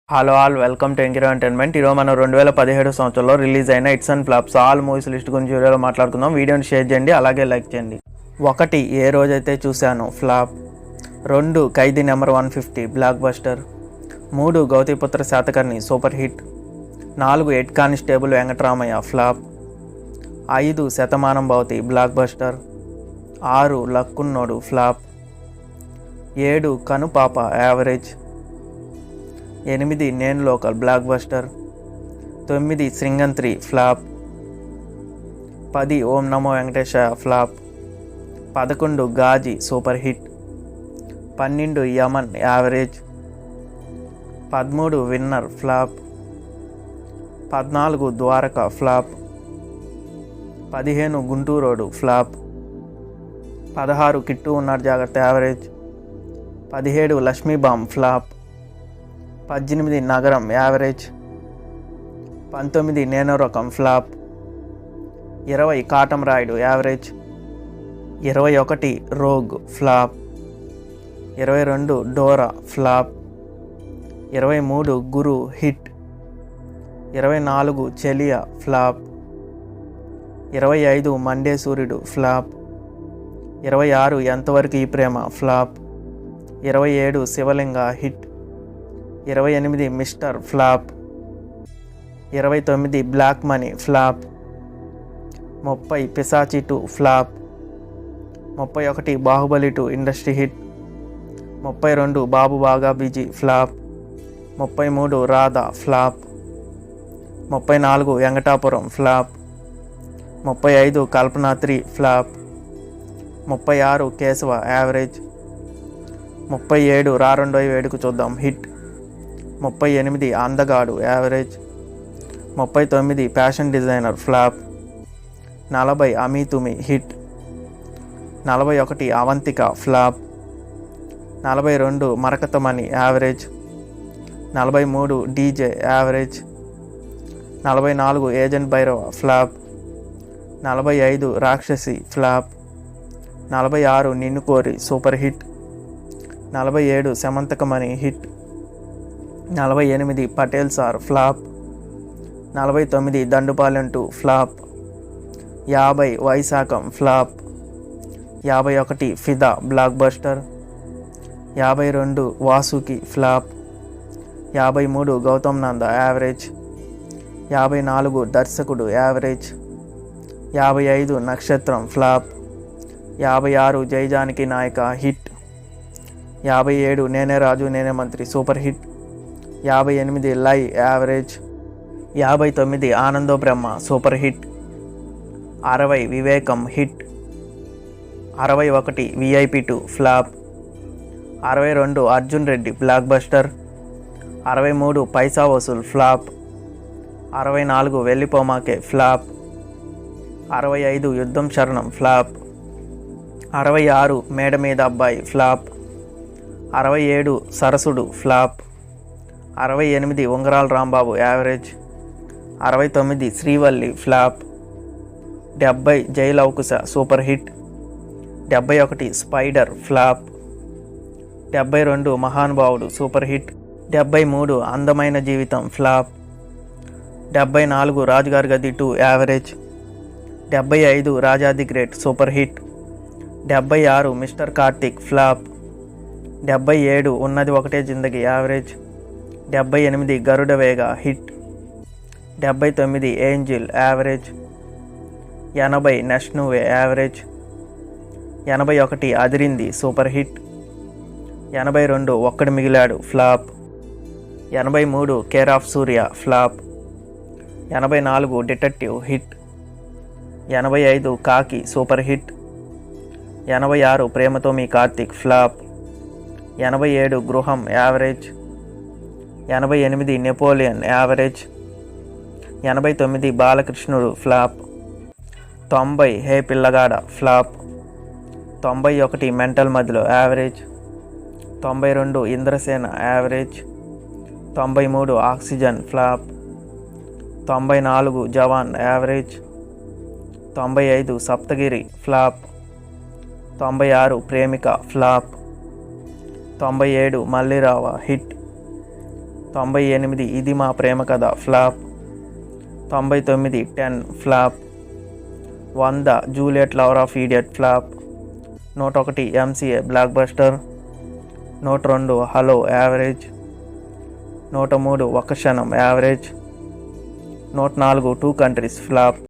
Hello all welcome to ఎంకిరో entertainment. ఈరోజు మనం 2017 సంవత్సరంలో రిలీజ్ అయిన hits and flops all movies list గురించి వీడియోలో మాట్లాడుకుందాం. వీడియోని షేర్ చేయండి, అలాగే లైక్ చేయండి. 1 Ye Rojaithe Chusanu flop. 2 Khaidi number 150 blockbuster. 3 Gautamiputra Satakarni super hit. 4 head constable Venkataramayya flop. 5 Shatamanam Bhavati blockbuster. 6 Luckunnodu flop. 7 Kanupapa average. 8 Nenu local blockbuster. 9 శ్రీంగంత్రి flop. 10 Om Namo Venkatesaya flop. 11 Ghazi super hit. 12 Yaman average. 13 winner flop. 14 Dwaraka flop. 15 Gunturodu flop. 16 Kittu Unnadu Jagratha average. 17 లక్ష్మీబామ్ flop. 18 నగరం average. 19 నేను రకం flop. 20 Katamarayudu average. 21 rogue flop. 22 Dora flop. 23 Guru hit. 24 Cheliya flop. 25 Monday సూర్యుడు flop. 26 ఎంతవరకు ఈ ప్రేమ flop. 27 Shivalinga hit. 28 mister flop. 29 black money flop. 30 Pisachi 2 flop. 31 Baahubali 2 industry hit. 32 Babu Baga busy flop. 33 Radha flop. 34 Venkatapuram flop. 35 Kalpana 3 flop. 36 Keshava average. 37 Rarandoi Veduka Chuddam hit. 38 Andhhagadu average. 39 fashion designer flop. 40 Amithumi hit. 41 Avantika flop. 42 Marakathamani average. 43 DJ average. 44 agent Bhairava flop. 45 Rakshasi flop. 46 Ninnu Kori super hit. 47 Samanthakamani hit. 48 Patel sir flop. 49 Dandupalyam 2 flop. 50 Vaishakham flop. 51 Fidaa blockbuster. 52 Vasuki flop. 53 Gautam Nanda average. 54 Darshakudu average. 55 నక్షత్రం flop. 56 Jayajanaki నాయక hit. 57 నేనే రాజు నేనే మంత్రి super hit. 58 లై average. 59 Anando బ్రహ్మ super hit. 60 వివేకం hit. 61 VIP 2 flop. 62 Arjun Reddy block buster. 63 పైసా Vasool flop. 64 వెళ్ళిపోమాకే flop. 65 యుద్ధం శరణం flop. 66 మేడ మీద అబ్బాయి ఫ్లాప్. 67 సరసుడు ఫ్లాప్. 68 ఉంగరాల Rambabu average. 69 Srivalli flop. 70 Jai Lava Kusa super hit. 71 spider flop. 72 మహానుభావుడు సూపర్ హిట్. 73 అందమైన జీవితం ఫ్లాప్. 74 రాజుగారి గది 2 average. 75 Raja the great super hit. 76 mister Karthik flop. 77 Unnadi Okate Zindagi average. 78 Garuda Vega hit. 79 angel average. 80 నెష్నువే average. 81 Adirindi super hit. 82 Okkadu Migiladu flop. 83 care of Surya flop. 84 detective hit. 85 Khakee super hit. 86 ప్రేమతో మీ Karthik flop. 87 గృహం average. 88 Napoleon average. 89 బాలకృష్ణుడు flop. 90 హే పిల్లగాడ flop. 91 mental మధ్యలో average. 92 Indrasena average. 93 oxygen flop. 94 జవాన్ average. 95 Saptagiri flop. 96 ప్రేమిక flop. 97 మల్లిరావ hit. 98 ఇది మా ప్రేమ కథ flop. 99 10 flop. 100 Juliet lover of idiot flop. 101 MCA block buster. 102 hello average. 103 ఒక క్షణం average. 104 two countries flop.